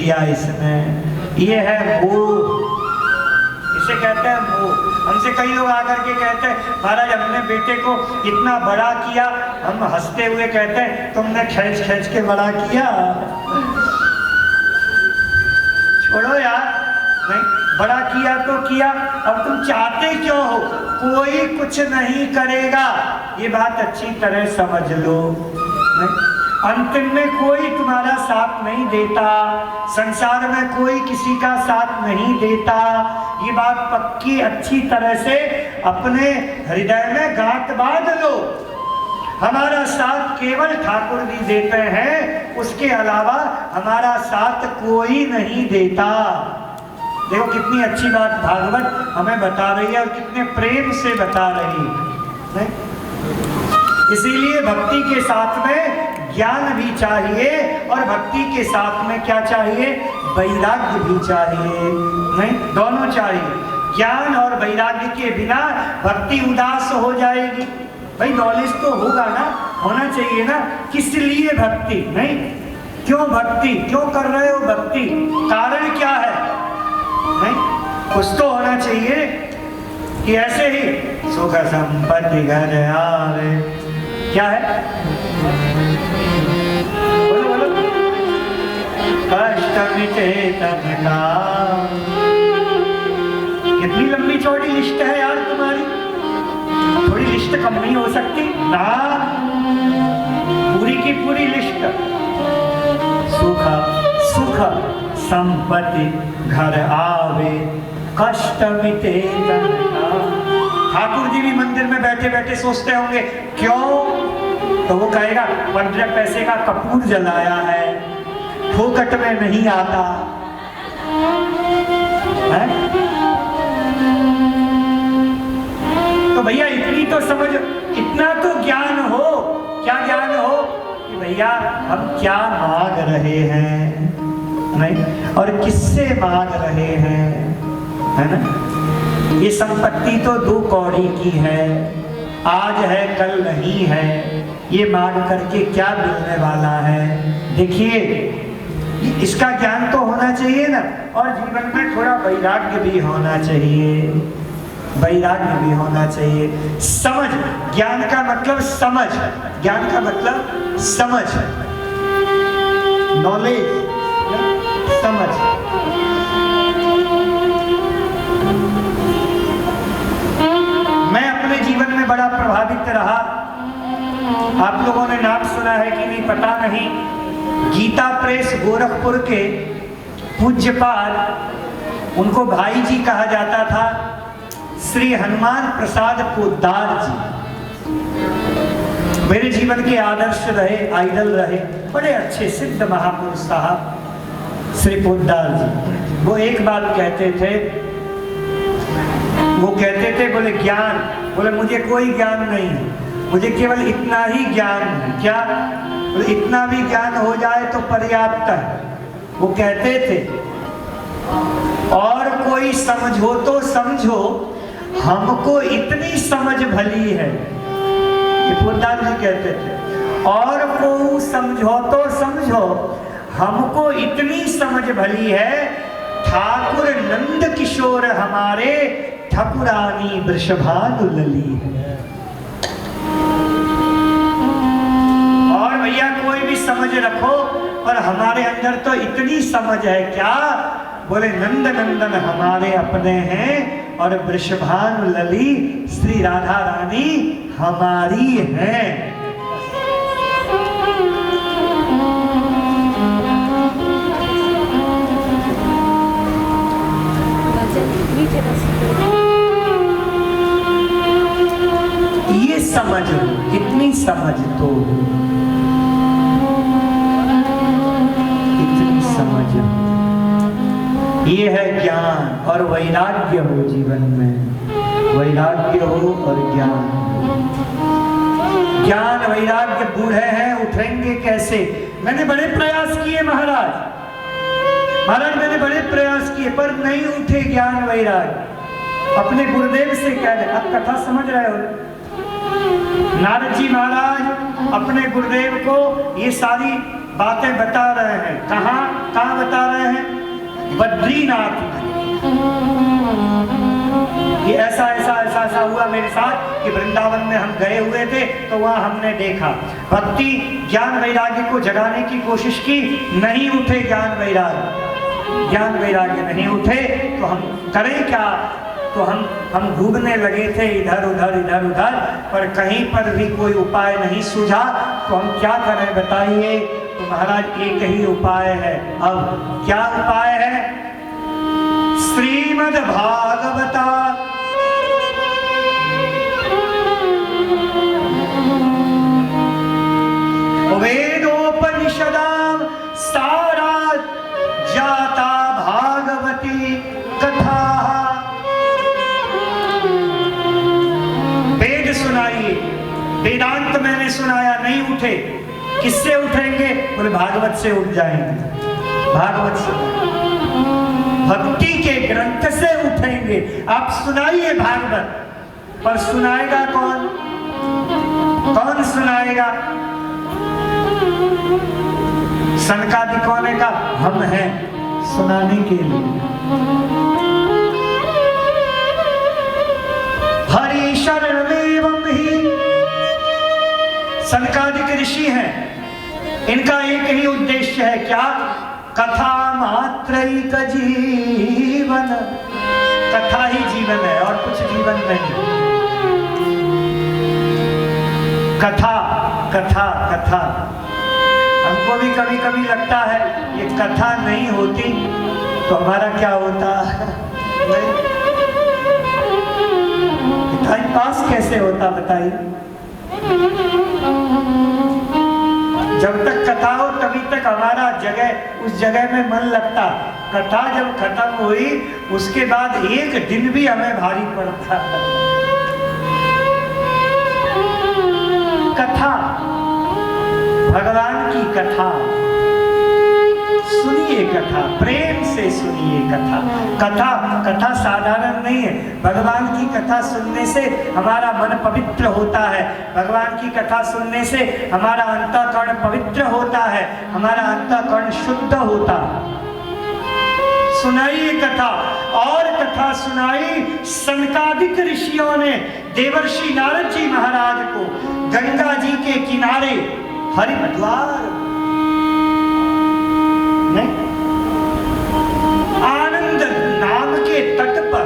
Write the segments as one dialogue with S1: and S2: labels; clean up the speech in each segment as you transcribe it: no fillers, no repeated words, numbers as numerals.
S1: दिया इसने। ये है मोह, इसे कहते हैं मोह। हमसे कई लोग आकर के कहते हैं महाराज हमने बेटे को इतना बड़ा किया, हम हंसते हुए कहते हैं तुमने खींच खींच के बड़ा किया। छोड़ो यार, नहीं बड़ा किया तो किया, अब तुम चाहते क्यों हो? कोई कुछ नहीं करेगा, ये बात अच्छी तरह समझ लो। नहीं? अंतिम में कोई तुम्हारा साथ नहीं देता, संसार में कोई किसी का साथ नहीं देता, ये बात पक्की अच्छी तरह से अपने हृदय में गांठ बांध लो। हमारा साथ केवल ठाकुर जी देते हैं, उसके अलावा हमारा साथ कोई नहीं देता। देखो कितनी अच्छी बात भागवत हमें बता रही है और कितने प्रेम से बता रही है। इसीलिए भक्ति के साथ में ज्ञान भी चाहिए और भक्ति के साथ में क्या चाहिए? वैराग्य भी चाहिए। नहीं, दोनों चाहिए। ज्ञान और वैराग्य के बिना भक्ति उदास हो जाएगी। भाई नॉलेज तो होगा ना, होना चाहिए ना। किस लिए भक्ति? नहीं, क्यों भक्ति, क्यों कर रहे हो भक्ति, कारण क्या है? नहीं, कुछ तो होना चाहिए कि ऐसे ही सुख संपत्ति घर आवे, क्या है? बोलो बोलो, कष्ट मिटे तन का। कितनी लंबी चौड़ी लिस्ट है यार तुम्हारी, थोड़ी लिस्ट कम नहीं हो सकती ना? पूरी की पूरी लिस्ट। सुख सुख संपत्ति घर आवे, कष्ट मिटे तन का। ठाकुर जी भी मंदिर में बैठे बैठे सोचते होंगे क्यों? तो वो कहेगा 15 पैसे का कपूर जलाया है, फोकट में नहीं आता है? तो भैया इतनी तो समझ, इतना तो ज्ञान हो। क्या ज्ञान हो? कि भैया हम क्या मांग रहे हैं, नहीं, और किससे मांग रहे हैं, है ना? ये संपत्ति तो 2 कौड़ी की है, आज है कल नहीं है, ये मांग करके क्या मिलने वाला है? देखिए इसका ज्ञान तो होना चाहिए ना, और जीवन में थोड़ा वैराग्य भी होना चाहिए, वैराग्य भी होना चाहिए। समझ, ज्ञान का मतलब समझ, ज्ञान का मतलब समझ, नॉलेज, समझ। मैं अपने जीवन में बड़ा प्रभावित रहा। आप लोगों ने नाम सुना है कि नहीं पता नहीं, गीता प्रेस गोरखपुर के पूज्यपाद, उनको भाई जी कहा जाता था, श्री हनुमान प्रसाद पोद्दार जी मेरे जीवन के आदर्श रहे, आइडल रहे, बड़े अच्छे सिद्ध महापुरुष साहब श्री पोद्दार जी। वो एक बात कहते थे, वो कहते थे, बोले ज्ञान, बोले मुझे कोई ज्ञान नहीं है, मुझे केवल इतना ही ज्ञान है। क्या? बोले इतना भी ज्ञान हो जाए तो पर्याप्त है। वो कहते थे और कोई समझो तो समझो, हमको इतनी समझ भली है, ये पोद्दार जी कहते थे। और को समझो तो समझो, हमको इतनी समझ भली है, ठाकुर नंद किशोर हमारे ठकुरानी वृषभानुलली है। और भैया कोई भी समझ रखो, और हमारे अंदर तो इतनी समझ है। क्या? बोले नंद नंदन हमारे अपने हैं, और वृषभानुलली श्री राधा रानी हमारी हैं। ये समझ, कितनी समझ तो, इतनी समझ, ये है ज्ञान। और वैराग्य हो जीवन में, वैराग्य हो और ज्ञान। ज्ञान वैराग्य बूढ़े हैं, उठेंगे कैसे? मैंने बड़े प्रयास किए महाराज, महाराज मैंने बड़े प्रयास किए, पर नहीं उठे ज्ञान वैराग्य। अपने गुरुदेव से कह दे, अब कथा समझ रहे हो? नारद जी महाराज अपने गुरुदेव को ये सारी बातें बता रहे हैं। कहाँ बता रहे हैं? बद्रीनाथ में। कि ऐसा हुआ मेरे साथ कि वृंदावन में हम गए हुए थे तो वहां हमने देखा। भक्ति ज्ञान वैराग्य को जगाने की कोशिश की, नहीं उठे ज्ञान वैराग्य नहीं उठे तो हम करें क्या? तो हम ढूंढने लगे थे इधर उधर, पर कहीं पर भी कोई उपाय नहीं सूझा। तो हम क्या करें बताइए? तो महाराज एक ही उपाय है। अब क्या उपाय है? श्रीमद् भागवता वेदोपनिषदाम सारात् जाता भागवती कथा। वेद सुनाइए, वेदांत मैंने सुनाया, नहीं उठे। किससे उठेंगे? बोले भागवत से उठ जाएंगे। भागवत से, भक्ति के ग्रंथ से उठेंगे। आप सुनाइए भागवत, पर सुनाएगा कौन? कौन सुनाएगा? सनकादिकों ने कहा हम हैं सुनाने के लिए। हरि शरणमेवं ही। सनकादिक ऋषि हैं, इनका एक ही उद्देश्य है, क्या? कथा मात्रैक जीवन। कथा ही जीवन है और कुछ जीवन नहीं। कथा कथा कथा। हमको भी कभी कभी लगता है ये कथा नहीं होती तो हमारा क्या होता? टाइम पास कैसे होता बताइए? जब तक कथा हो तभी तक हमारा उस जगह में मन लगता। कथा जब खत्म हुई उसके बाद एक दिन भी हमें भारी पड़ता। कथा, भगवान की कथा सुनिए, कथा प्रेम से सुनिए। कथा साधारण नहीं है। भगवान की कथा सुनने से हमारा मन पवित्र होता है। भगवान की कथा सुनने से हमारा अंतःकरण पवित्र होता है, हमारा अंतःकरण शुद्ध होता है। सुनाइए कथा। और कथा सुनाई सनकादिक ऋषियों ने देवर्षि नारद जी महाराज को गंगा जी के किनारे हरिद्वार में आनंद नाम के तट पर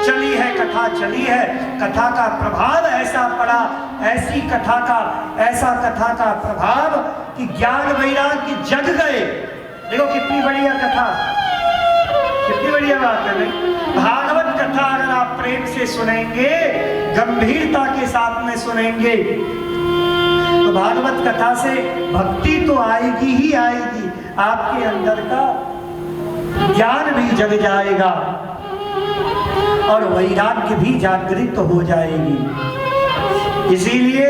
S1: चली है कथा, चली है। कथा का प्रभाव ऐसा पड़ा, ऐसा कथा का प्रभाव कि ज्ञान वैराग्य जग गए। देखो कितनी बढ़िया कथा, कितनी बढ़िया बात है। भागवत कथा अगर आप प्रेम से सुनेंगे, गंभीरता के साथ में सुनेंगे, तो भागवत कथा से भक्ति तो आएगी ही आएगी, आपके अंदर का ज्ञान भी जग जाएगा और वैराग्य भी जागृत हो जाएगी। इसीलिए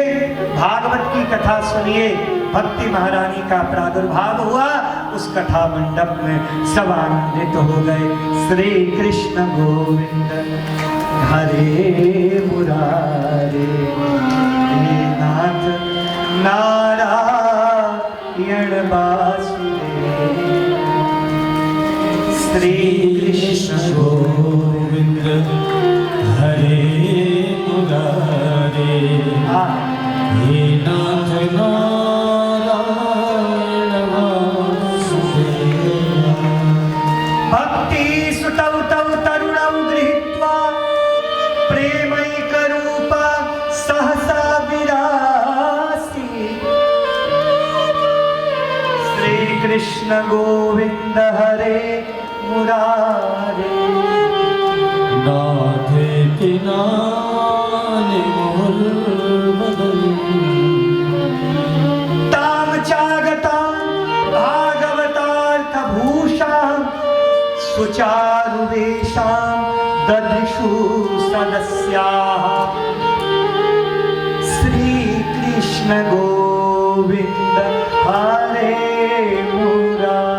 S1: भागवत की कथा सुनिए। भक्ति महारानी का प्रादुर्भाव हुआ, उस कथा मंडप में सब आनंदित हो गए। श्री कृष्ण गोविंद हरे मुरारे, हे नाथ नारायण वासुदेव। श्री कृष्ण गोविंद
S2: हरे मुरारे, हे नाथ नारायण वासुदेव।
S1: भक्ति सुतौ तौ तरुणौ गृहीत्वा प्रेमैकरूप सहसा विरासी। श्री कृष्ण गोविंद हरे मुरारे,
S2: नाथे किनारे मोहल बदल।
S1: ताम चागतां भागवतार्थ भूषां सुचारुवेशां ददृशु सदस्याः। श्री कृष्ण गोविंद हरे मुरारे।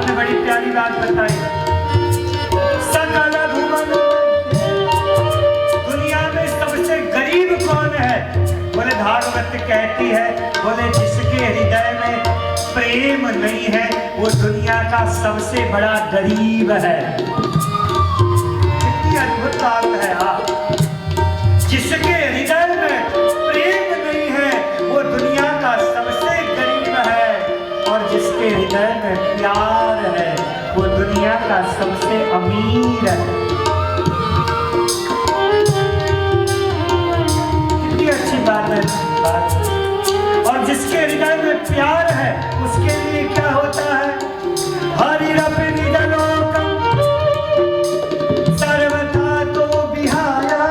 S1: आपने बड़ी प्यारी बात बताई। सकल भुवन, दुनिया में सबसे गरीब कौन है? बोले भागवत कहती है, बोले जिसके हृदय में प्रेम नहीं है वो दुनिया का सबसे बड़ा गरीब है। कितनी अद्भुत बात है। आप जिसके हृदय में प्रेम नहीं है वो दुनिया का सबसे गरीब है, और जिसके हृदय में प्यार है वो दुनिया का सबसे अमीर है। कितनी अच्छी बात है बात। और जिसके हृदय में प्यार है उसके लिए क्या होता है? हरिरपि निजलोकम सर्वथा तो बिहाया,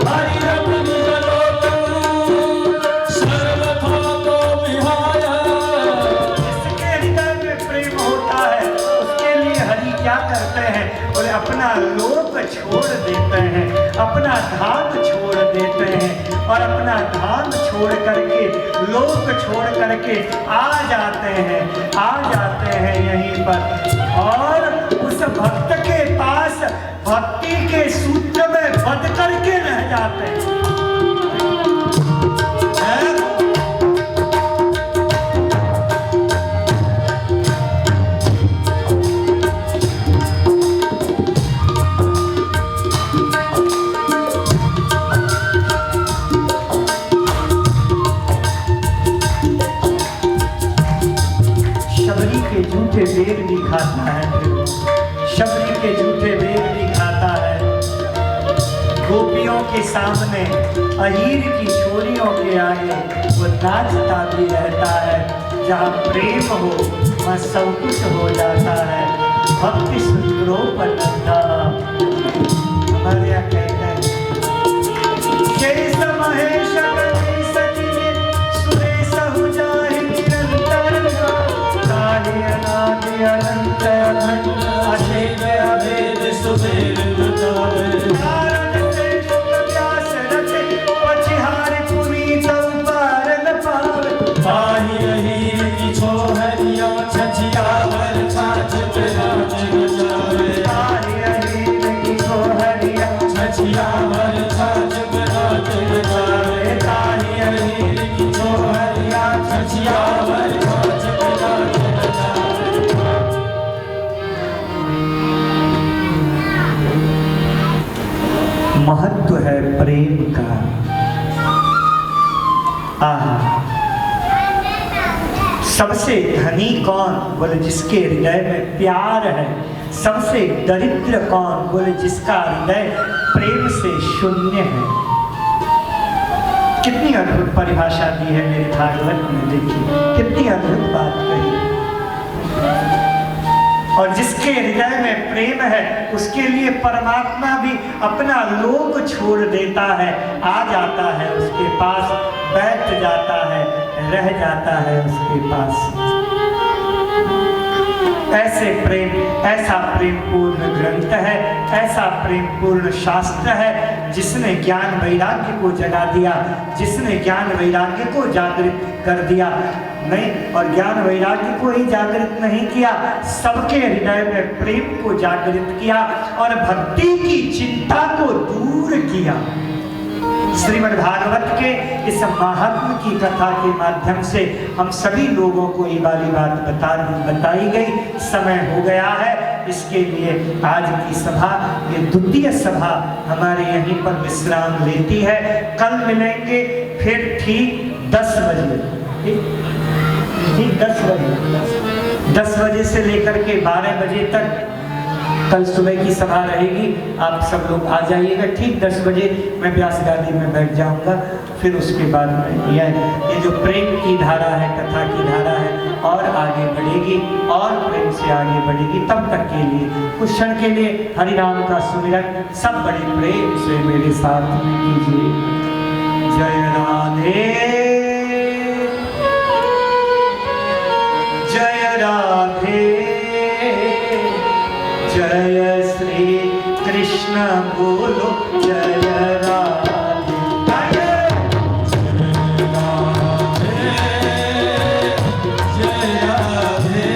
S2: हरिरपि निजलोकम सर्वथा तो बिहाया।
S1: जिसके हृदय में प्रेम होता है उसके लिए हरि क्या करते हैं? बोले अपना लोक छोड़ देते हैं, अपना धाम छोड़ देते हैं, और अपना धाम छोड़ करके लोक छोड़ करके आ जाते हैं यहीं पर, और उस भक्त के पास भक्ति के सूत्र में बंध करके रह जाते हैं। झूठे वेद भी खाता है, शबरी के झूठे वेद भी खाता है। गोपियों के सामने अहीर की छोरियों के आगे वो नाचता भी रहता है। जहाँ प्रेम हो वहाँ सब कुछ हो जाता है। भक्ति सुंदरोपनंदा हमारे कहते हैं महेश सुरेश हो जाए निरंतर अनंत अखंड अभेद सुमेर महत्व है प्रेम का। सबसे धनी कौन? बोले जिसके हृदय में प्यार है। सबसे दरिद्र कौन? बोले जिसका हृदय प्रेम से शून्य है। कितनी अद्भुत परिभाषा दी है मेरे भागवत में, देखिए कितनी अद्भुत बात कही। और जिसके हृदय में प्रेम है उसके लिए परमात्मा भी अपना लोक छोड़ देता है, आ जाता है उसके पास, बैठ जाता है, रह जाता है उसके पास। ऐसे प्रेम, ऐसा प्रेम पूर्ण ग्रंथ है, ऐसा प्रेम पूर्ण शास्त्र है जिसने ज्ञान वैराग्य को जगा दिया, जिसने ज्ञान वैराग्य को जागृत कर दिया। नहीं, और ज्ञान वैराग्य को ही जागृत नहीं किया, सबके हृदय में प्रेम को जागृत किया और भक्ति की चिंता को दूर किया। श्रीमद् भागवत के इस महात्म की कथा के माध्यम से हम सभी लोगों को ये वाली बात बताई गई। समय हो गया है, इसके लिए आज की सभा, ये द्वितीय सभा हमारे यहीं पर विश्राम लेती है। कल मिलेंगे फिर ठीक 10 बजे, ठीक 10 बजे से लेकर के 12 बजे तक कल सुबह की सभा रहेगी। आप सब लोग आ जाइएगा। ठीक 10 बजे मैं व्यास गादी में बैठ जाऊंगा। फिर उसके बाद में ये जो प्रेम की धारा है, कथा की धारा है, और आगे बढ़ेगी और प्रेम से आगे बढ़ेगी। तब तक के लिए कुछ क्षण के लिए हरि नाम का सुमिरन सब बड़े प्रेम से मेरे साथ में कीजिए। जय राधे, जय राधे, जय श्री कृष्ण बोलो, जय राधे।
S2: जय राधे,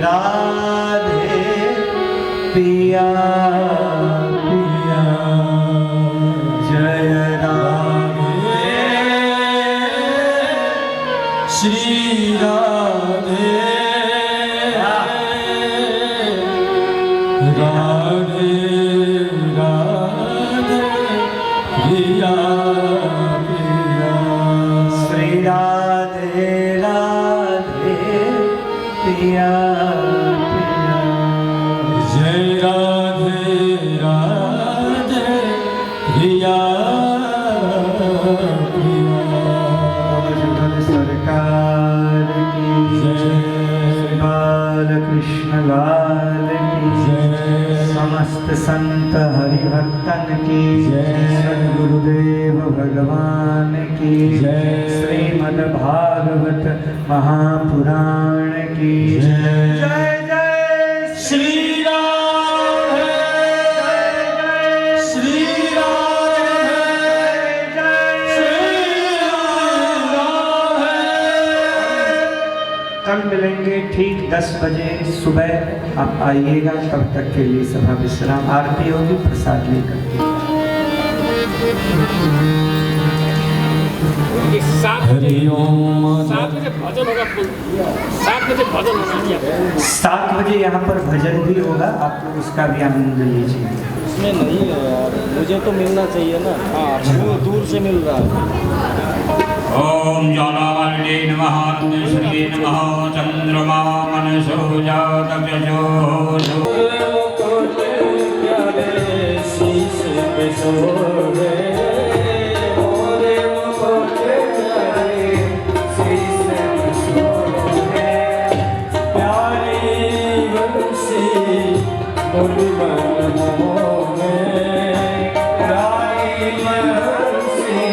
S1: राधे पिया पिया जय राधे
S2: श्री राधे राधे राधे प्रिया प्रिया
S1: श्री राधे राधे पिया पिया
S2: जय राधे राधे प्रिया प्रिया
S1: सरकार की जय बालकृष्ण लाल की
S2: जय
S1: समस्त संत हरिभक्तन की
S2: जय
S1: सद्गुरुदेव भगवान की
S2: जय
S1: श्रीमद् भागवत महापुराण की
S2: जय
S1: जय जय
S2: श्री राधे श्री राधे श्री राधे
S1: कल मिलेंगे ठीक 10 बजे सुबह। आप आइएगा, तब तक के लिए सभा विश्राम। आरती होगी, प्रसाद लेकर के।
S2: हरिओम
S3: 7 बजे भजन होगा। 7 बजे भजन होगा।
S1: 7 बजे यहाँ पर भजन भी होगा, आप लोग उसका भी आनंद लीजिए।
S4: इसमें नहीं है यार, मुझे तो मिलना चाहिए ना। हाँ, दूर से मिल रहा है।
S5: ओम ज्वालामालिने नमः श्री नमः चंद्रमा मनसो जातव्यजो
S2: मुकुट प्यारे शीश पे सोहे मोरे मुकुट प्यारे शीश पे सोहे प्यारी बंसी मोरी मन मोहे प्यारी बंसी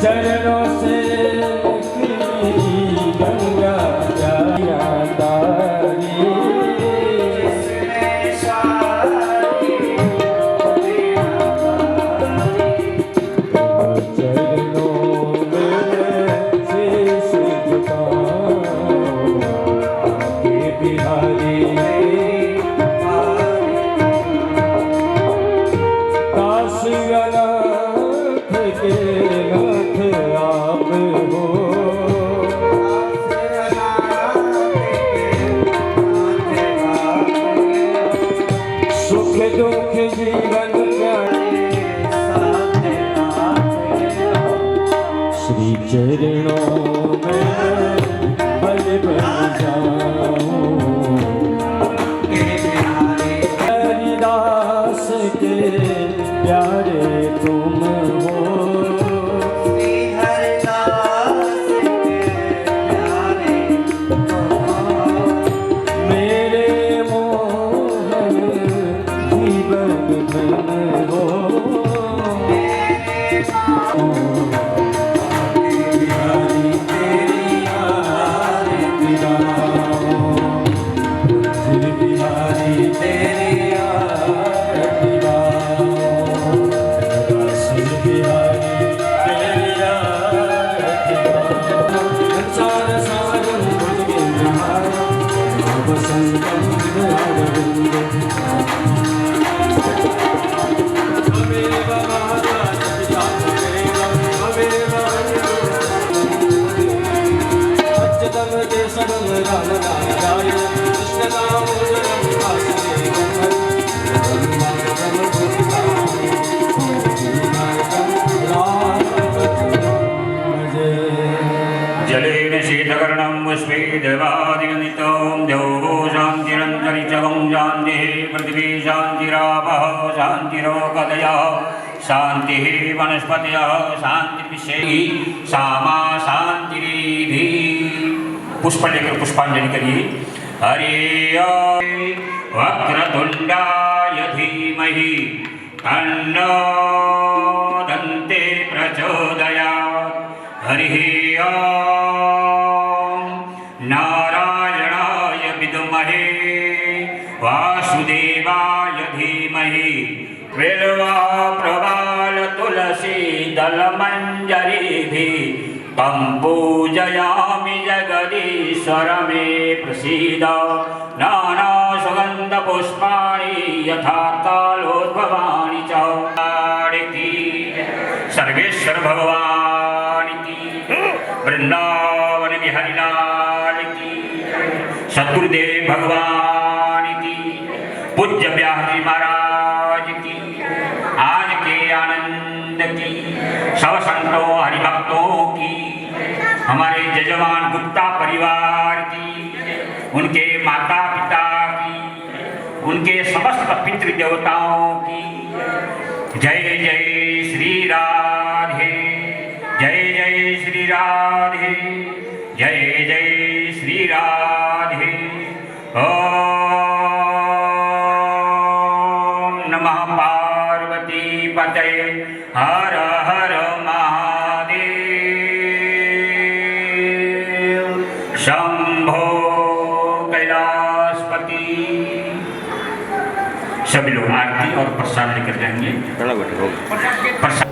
S2: चरणों से गंगा तारी चरणों में शीश झुकाओ आगे बिहारी काशीनाथ के नाथ आप हो सुख दुख जीवन श्री चरणों में बल बन जाऊं हरिदास के प्यारे तुम हो मेरे मोहन जीवन धन हो बिहारी तेरी आरती गाओ श्री बिहारी तेरी आरती गाओ श्री बिहारी तेरी आरती गाओ संसार सागर भज गिरधारा बसंतम राघवेंद्र हमें बाबा सच्चिदम केशवम राम नारायण कृष्ण दामोदरम वासुदेवम
S5: जलेन शीतकर्णं पुष्पेदवादिगणितं देवो शान्तिरन्तरिक्षगं शान्तिः पृथिवी शान्तिरापः शान्तिरोगदयः शान्तिः वनस्पतयः शान्तिर्विश्वे सामा शान्तिरेधि। पुष्प लेकर पुष्पांजलि करिए। हरे वक्रतुण्डाय धीमहि तन्नो दन्ते प्रचोदयात्। हरिः ओम नारायणाय विद्महे वासुदेवाय धीमहि बिल्वा प्रवाल तुलसी दल मंजरीभिः तं पूजयामि जगदीश्वर मे प्रसीद नाना सुगंध पुष्पाणि यथा कालोद्भवानि च की सर्वेश्वर भगवान की वृंदावन बिहारी लाल की सतगुरुदेव भगवान की पूज्य व्यास जी महाराज की आज के आनंद की सब संतों हरिभक्तों की हमारे जजमान गुप्ता परिवार की उनके माता पिता की उनके समस्त पितृ देवताओं की जय जय श्री राधे जय जय श्री राधे जय जय श्री राधे ओम नमः पार्वती पतये हर हर महादेव शंभो कैलाशपति। सभी लोग आरती और प्रसाद लेकर जाएंगे। प्रसाद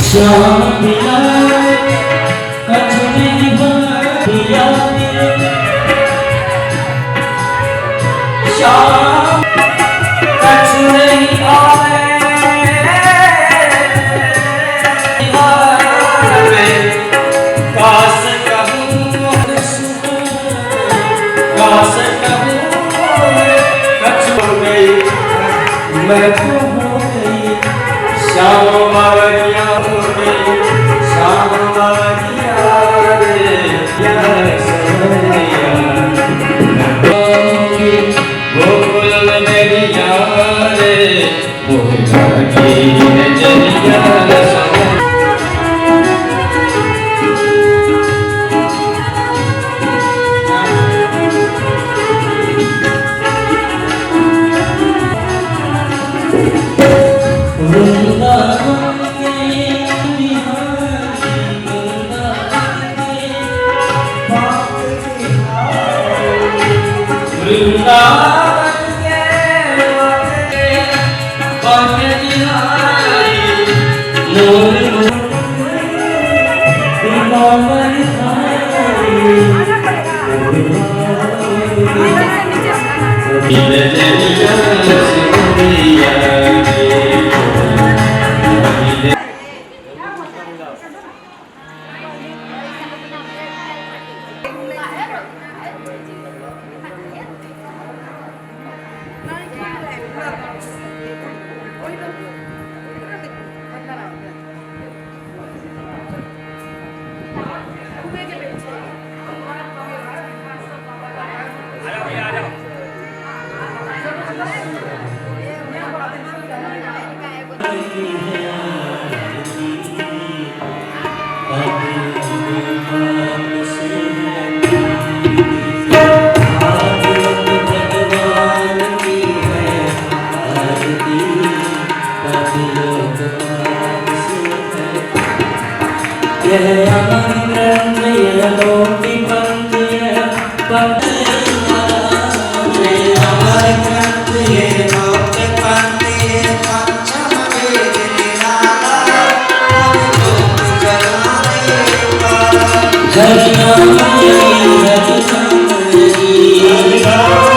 S2: श्याम वृंदावन के बन बिहारी मोर वृंदावन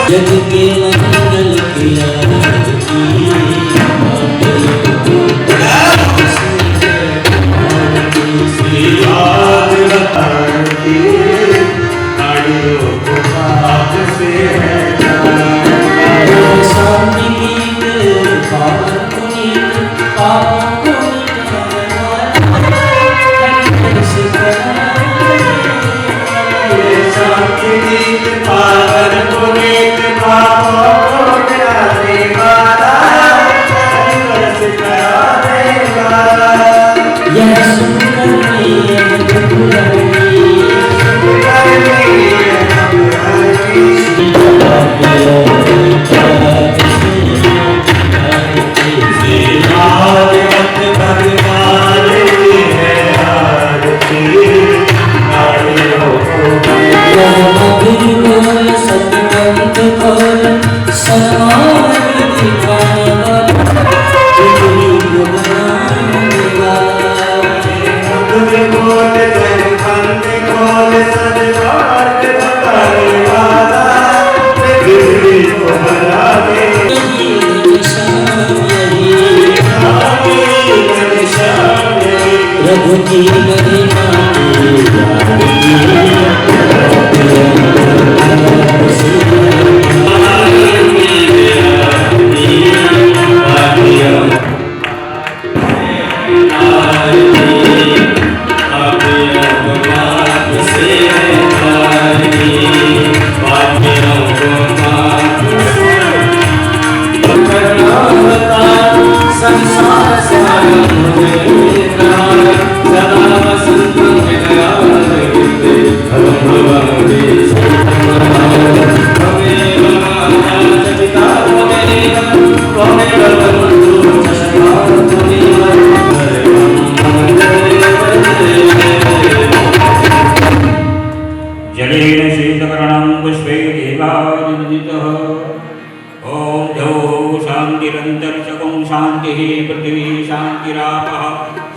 S2: जग के मंगल किया
S5: जलेन शीतकरणं पुष्पे देवादिनदितः ॐ द्यौः शान्तिरन्तरिक्षगुं शान्तिः पृथिवी शान्तिरापः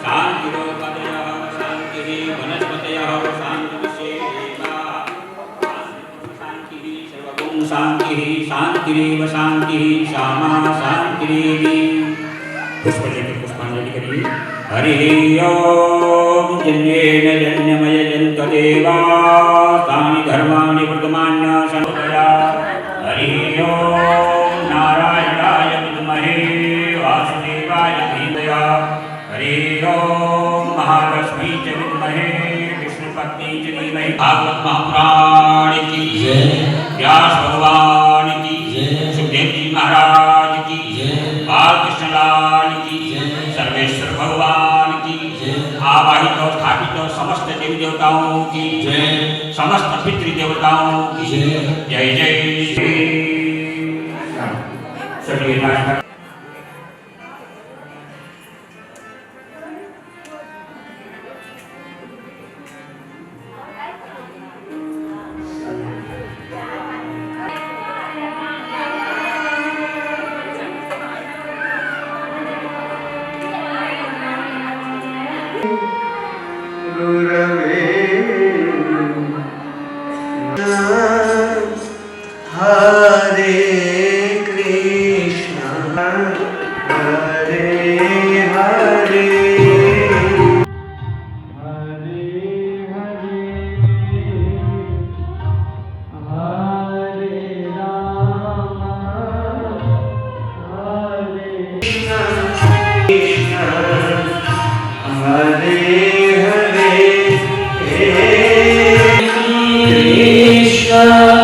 S5: शान्तिरोपदयः शान्तिः वनस्पतयः शान्तिविशेषाः शान्तिः सर्वगुं शान्तिः शान्तिरेव शान्तिः श्यामा शान्तिरेवि पुष्पांजलि करिए। हरिः ओम जन्येन जन्यमय जन्तदेवा तानि धर्माणि वर्तमान्य समुदया। हरिः ओम नारायणाय विद्महे वासुदेवाय धीमहि। हरिः ओम महालक्ष्मी च विद्महे विष्णुपत्नी च धीमहि। भागवत महापुराण की जय, व्यास भगवान की जय, सुखदेव जी महाराज की जय, बालकृष्ण लाल की जय, सर्वेश्वर भगवान की जय, आवाहित और स्थापित समस्त देवी देवताओं की जय, समस्त पितृ देवताओं की जय। जय जय श्री सत्यनारायण।
S1: हरे कृष्ण हरे हरे हरे हरे कृष्ण